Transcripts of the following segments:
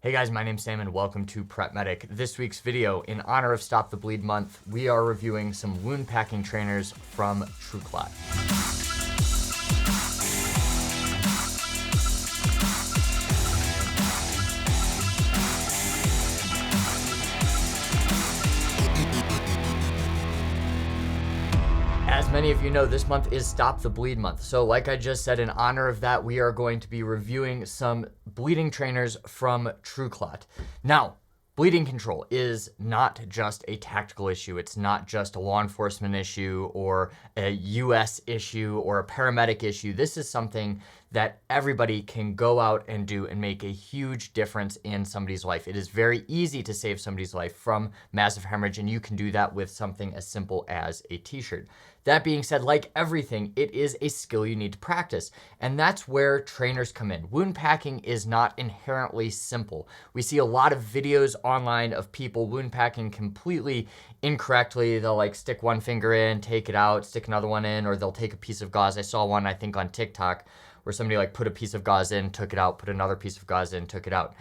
Hey guys, my name's Sam and welcome to Prep Medic. This week's video, in honor of Stop the Bleed Month, we are reviewing some wound packing trainers from TrueClot. As many of you know, this month is Stop the Bleed Month. So like I just said, in honor of that, we are going to be reviewing some bleeding trainers from TrueClot. Now, bleeding control is not just a tactical issue. It's not just a law enforcement issue or a US issue or a paramedic issue. This is something that everybody can go out and do and make a huge difference in somebody's life. It is very easy to save somebody's life from massive hemorrhage, and you can do that with something as simple as a t-shirt. That being said, like everything, it is a skill you need to practice, and that's where trainers come in. Wound packing is not inherently simple. We see a lot of videos online of people wound packing completely incorrectly. They'll like stick one finger in, take it out, stick another one in, or they'll take a piece of gauze. I saw one, I think on TikTok, where somebody like put a piece of gauze in, took it out, put another piece of gauze in, took it out.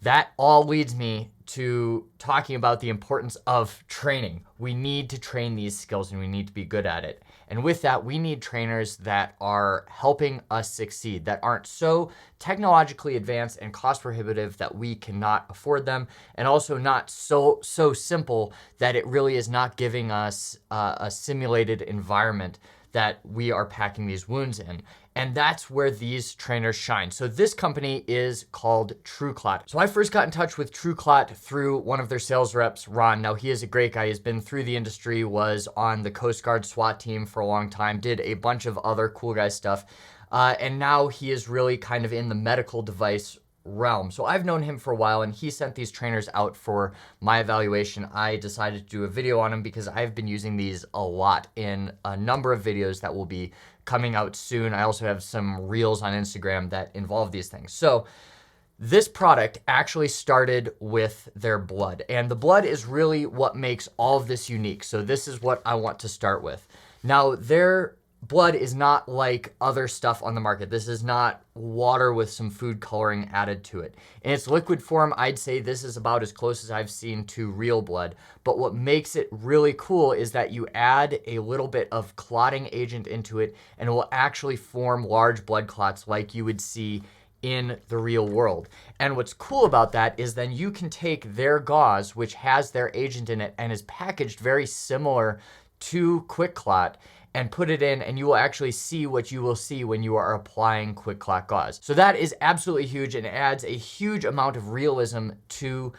That all leads me to talking about the importance of training. We need to train these skills and we need to be good at it. And with that, we need trainers that are helping us succeed, that aren't so technologically advanced and cost prohibitive that we cannot afford them, and also not so simple that it really is not giving us a simulated environment that we are packing these wounds in. And that's where these trainers shine. So this company is called TrueClot. So I first got in touch with TrueClot through one of their sales reps, Ron. Now he is a great guy. He's been through the industry, was on the Coast Guard SWAT team for a long time, did a bunch of other cool guy stuff. And now he is really kind of in the medical device realm. So I've known him for a while, and he sent these trainers out for my evaluation. I decided to do a video on them because I've been using these a lot in a number of videos that will be coming out soon. I also have some reels on Instagram that involve these things. So this product actually started with their blood, and the blood is really what makes all of this unique. So this is what I want to start with. Now, their blood is not like other stuff on the market. This is not water with some food coloring added to it. In its liquid form, I'd say this is about as close as I've seen to real blood. But what makes it really cool is that you add a little bit of clotting agent into it, and it will actually form large blood clots like you would see in the real world. And what's cool about that is then you can take their gauze, which has their agent in it and is packaged very similar to QuikClot, and put it in, and you will actually see what you will see when you are applying QuikClot gauze. So that is absolutely huge and adds a huge amount of realism to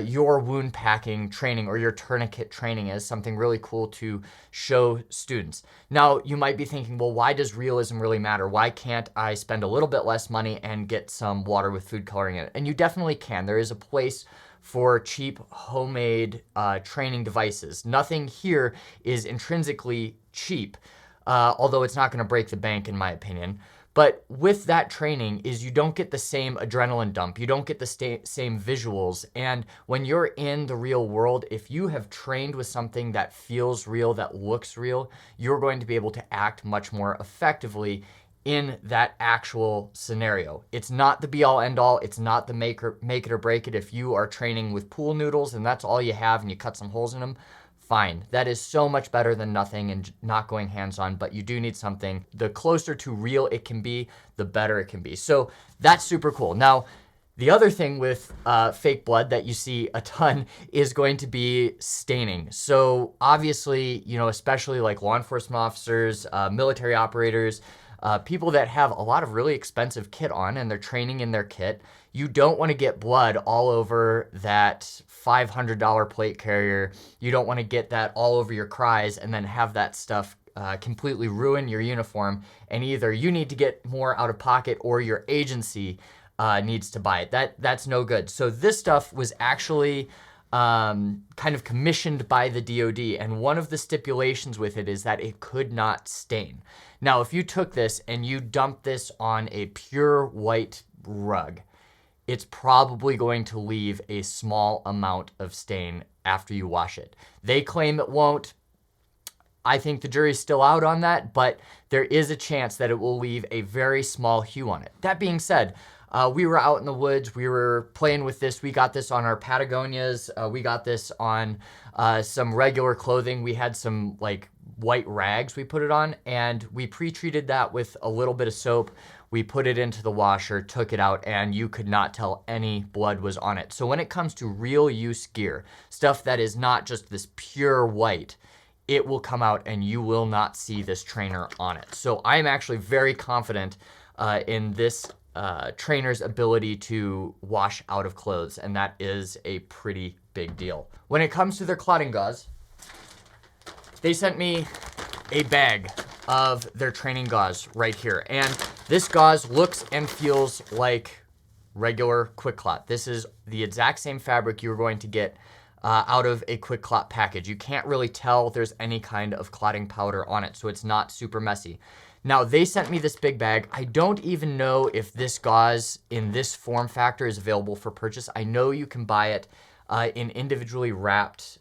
your wound packing training or your tourniquet training as something really cool to show students. Now, you might be thinking, well, why does realism really matter? Why can't I spend a little bit less money and get some water with food coloring in it? And you definitely can. There is a place for cheap homemade training devices. Nothing here is intrinsically cheap, although it's not going to break the bank in my opinion. But with that training is you don't get the same adrenaline dump. You don't get the same visuals. And when you're in the real world, if you have trained with something that feels real, that looks real, you're going to be able to act much more effectively in that actual scenario. It's not the be all end all. It's not the make it or break it. If you are training with pool noodles and that's all you have and you cut some holes in them, fine. That is so much better than nothing and not going hands-on, but you do need something. The closer to real it can be, the better it can be. So that's super cool. Now, the other thing with fake blood that you see a ton is going to be staining. So obviously, you know, especially like law enforcement officers, military operators, people that have a lot of really expensive kit on and they're training in their kit, you don't want to get blood all over that $500 plate carrier. You don't want to get that all over your cries and then have that stuff completely ruin your uniform. And either you need to get more out of pocket or your agency needs to buy it. That's no good. So this stuff was actually kind of commissioned by the DoD, and one of the stipulations with it is that it could not stain. Now, if you took this and you dumped this on a pure white rug, it's probably going to leave a small amount of stain after you wash it. They claim it won't. I think the jury's still out on that, but there is a chance that it will leave a very small hue on it. That being said, We were out in the woods. We were playing with this. We got this on our Patagonias. We got this on some regular clothing. We had some like white rags we put it on, and we pre-treated that with a little bit of soap. We put it into the washer, took it out, and you could not tell any blood was on it. So when it comes to real use gear, stuff that is not just this pure white, it will come out and you will not see this trainer on it. So I'm actually very confident in this trainer's ability to wash out of clothes, and that is a pretty big deal. When it comes to their clotting gauze, they sent me a bag of their training gauze right here. And this gauze looks and feels like regular QuikClot. This is the exact same fabric you're going to get out of a QuikClot package. You can't really tell there's any kind of clotting powder on it, so it's not super messy. Now, they sent me this big bag. I don't even know if this gauze in this form factor is available for purchase. I know you can buy it in individually wrapped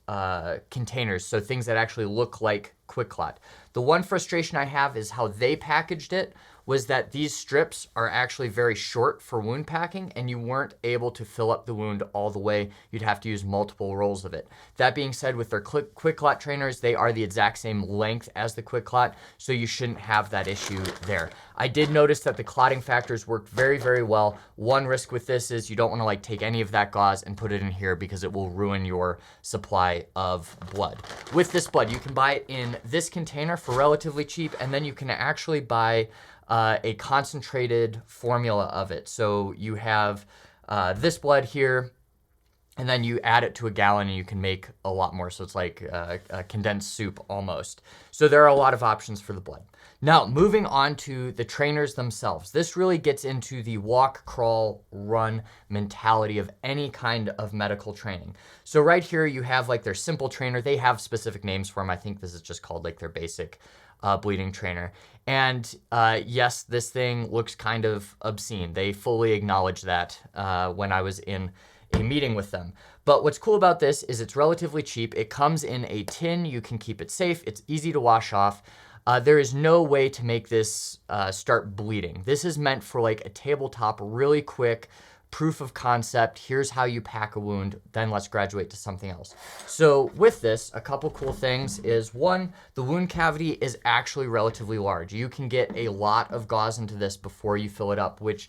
containers, so things that actually look like QuikClot. The one frustration I have is how they packaged it was that these strips are actually very short for wound packing, and you weren't able to fill up the wound all the way. You'd have to use multiple rolls of it. That being said, with their QuikClot trainers, they are the exact same length as the QuikClot, so you shouldn't have that issue there. I did notice that the clotting factors worked very, very well. One risk with this is you don't want to like take any of that gauze and put it in here because it will ruin your supply of blood. With this blood, you can buy it in this container for relatively cheap, and then you can actually buy a concentrated formula of it. So you have this blood here, and then you add it to a gallon and you can make a lot more. So it's like a condensed soup almost. So there are a lot of options for the blood. Now, moving on to the trainers themselves. This really gets into the walk, crawl, run mentality of any kind of medical training. So right here you have like their simple trainer. They have specific names for them. I think this is just called like their basic bleeding trainer. And yes, this thing looks kind of obscene. They fully acknowledge that when I was in a meeting with them. But what's cool about this is it's relatively cheap. It comes in a tin. You can keep it safe. It's easy to wash off. There is no way to make this start bleeding. This is meant for like a tabletop, really quick proof of concept. Here's how you pack a wound. Then let's graduate to something else. So with this, a couple cool things is one, the wound cavity is actually relatively large. You can get a lot of gauze into this before you fill it up, which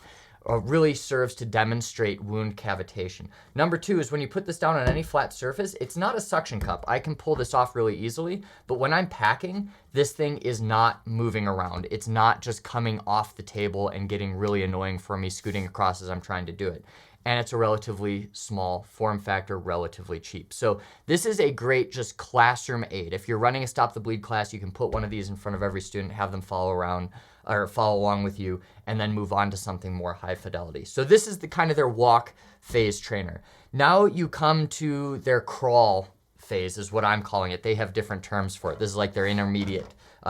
really serves to demonstrate wound cavitation. Number two is when you put this down on any flat surface, it's not a suction cup. I can pull this off really easily, but when I'm packing, this thing is not moving around. It's not just coming off the table and getting really annoying for me scooting across as I'm trying to do it. And it's a relatively small form factor, relatively cheap. So this is a great just classroom aid. If you're running a Stop the Bleed class, you can put one of these in front of every student, have them follow around or follow along with you, and then move on to something more high fidelity. So this is the kind of their walk phase trainer. Now you come to their crawl phase is what I'm calling it. They have different terms for it. This is like their intermediate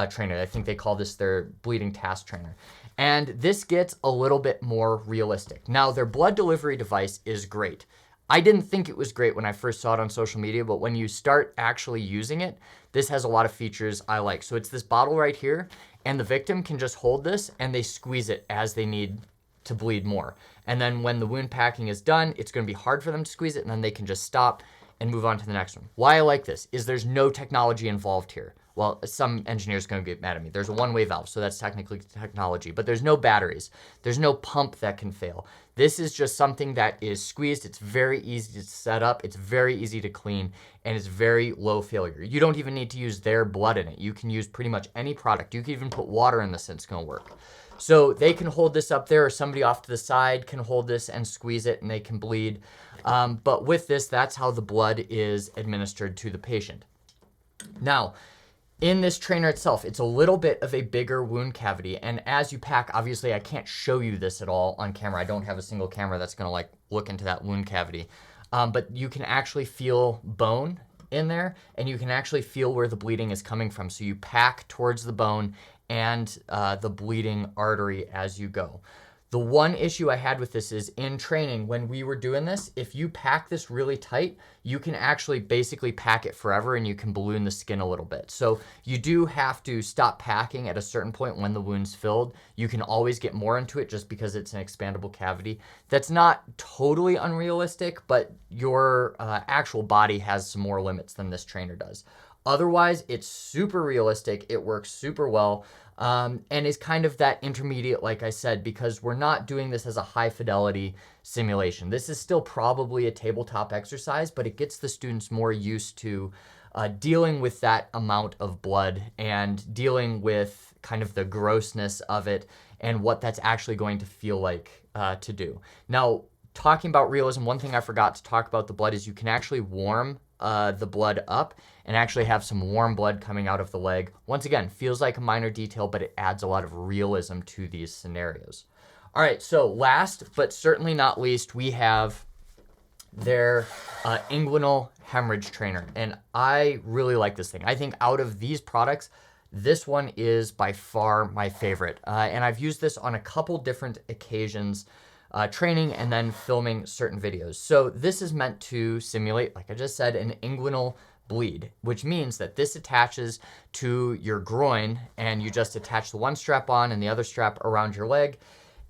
trainer. I think they call this their bleeding task trainer. And this gets a little bit more realistic. Now their blood delivery device is great. I didn't think it was great when I first saw it on social media, but when you start actually using it, this has a lot of features I like. So it's this bottle right here, and the victim can just hold this and they squeeze it as they need to bleed more. And then when the wound packing is done, it's going to be hard for them to squeeze it, and then they can just stop and move on to the next one. Why I like this is there's no technology involved here. Well, some engineer's going to get mad at me. There's a one-way valve, so that's technically technology, but there's no batteries. There's no pump that can fail. This is just something that is squeezed. It's very easy to set up. It's very easy to clean, and it's very low failure. You don't even need to use their blood in it. You can use pretty much any product. You can even put water in this and it's going to work. So they can hold this up there, or somebody off to the side can hold this and squeeze it, and they can bleed. But with this, that's how the blood is administered to the patient. Now, in this trainer itself, it's a little bit of a bigger wound cavity. And as you pack, obviously I can't show you this at all on camera. I don't have a single camera that's gonna like look into that wound cavity. But you can actually feel bone in there, and you can actually feel where the bleeding is coming from. So you pack towards the bone and the bleeding artery as you go. The one issue I had with this is in training, when we were doing this, if you pack this really tight, you can actually basically pack it forever and you can balloon the skin a little bit. So you do have to stop packing at a certain point when the wound's filled. You can always get more into it just because it's an expandable cavity. That's not totally unrealistic, but your actual body has some more limits than this trainer does. Otherwise, it's super realistic. It works super well. And is kind of that intermediate, like I said, because we're not doing this as a high fidelity simulation. This is still probably a tabletop exercise, but it gets the students more used to dealing with that amount of blood and dealing with kind of the grossness of it and what that's actually going to feel like to do. Now, talking about realism, one thing I forgot to talk about the blood is you can actually warm the blood up and actually have some warm blood coming out of the leg. Once again, feels like a minor detail, but it adds a lot of realism to these scenarios. All right, so last but certainly not least, we have their inguinal hemorrhage trainer. And I really like this thing. I think out of these products, this one is by far my favorite. And I've used this on a couple different occasions, training and then filming certain videos. So this is meant to simulate, like I just said, an inguinal bleed, which means that this attaches to your groin and you just attach the one strap on and the other strap around your leg,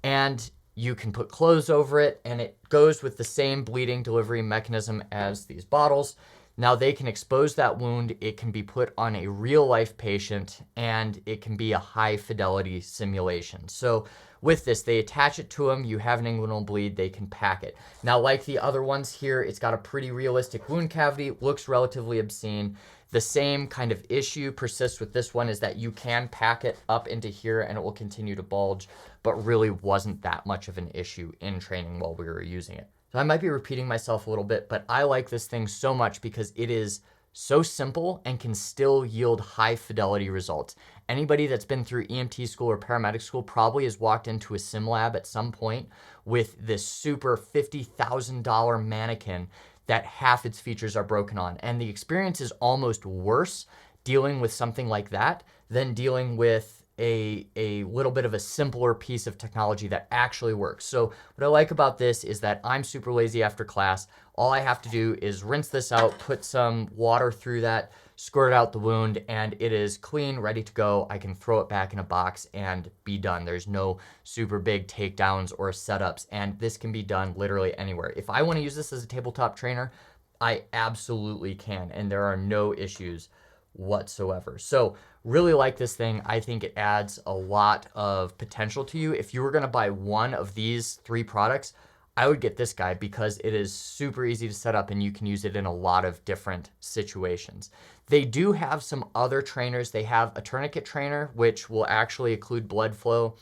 and you can put clothes over it, and it goes with the same bleeding delivery mechanism as these bottles. Now they can expose that wound, it can be put on a real life patient, and it can be a high fidelity simulation. So with this, they attach it to them, you have an inguinal bleed, they can pack it. Now, like the other ones here, it's got a pretty realistic wound cavity, looks relatively obscene. The same kind of issue persists with this one, is that you can pack it up into here and it will continue to bulge, but really wasn't that much of an issue in training while we were using it. So I might be repeating myself a little bit, but I like this thing so much because it is so simple and can still yield high fidelity results. Anybody that's been through EMT school or paramedic school probably has walked into a sim lab at some point with this super $50,000 mannequin that half its features are broken on. And the experience is almost worse dealing with something like that than dealing with a little bit of a simpler piece of technology that actually works. So what I like about this is that I'm super lazy after class. All I have to do is rinse this out, put some water through that, squirt out the wound, and it is clean, ready to go. I can throw it back in a box and be done. There's no super big takedowns or setups, and this can be done literally anywhere. If I want to use this as a tabletop trainer, I absolutely can, and there are no issues whatsoever. So really like this thing. I think it adds a lot of potential to you. If you were going to buy one of these three products, I would get this guy because it is super easy to set up and you can use it in a lot of different situations. They do have some other trainers. They have a tourniquet trainer, which will actually occlude blood flow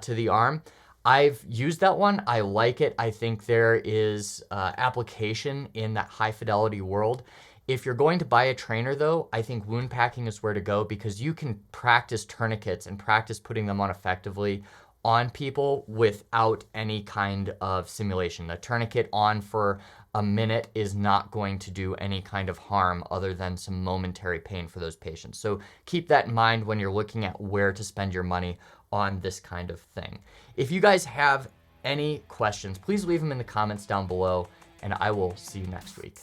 to the arm. I've used that one. I like it. I think there is application in that high fidelity world. If you're going to buy a trainer though, I think wound packing is where to go because you can practice tourniquets and practice putting them on effectively on people without any kind of simulation. The tourniquet on for a minute is not going to do any kind of harm other than some momentary pain for those patients. So keep that in mind when you're looking at where to spend your money on this kind of thing. If you guys have any questions, please leave them in the comments down below, and I will see you next week.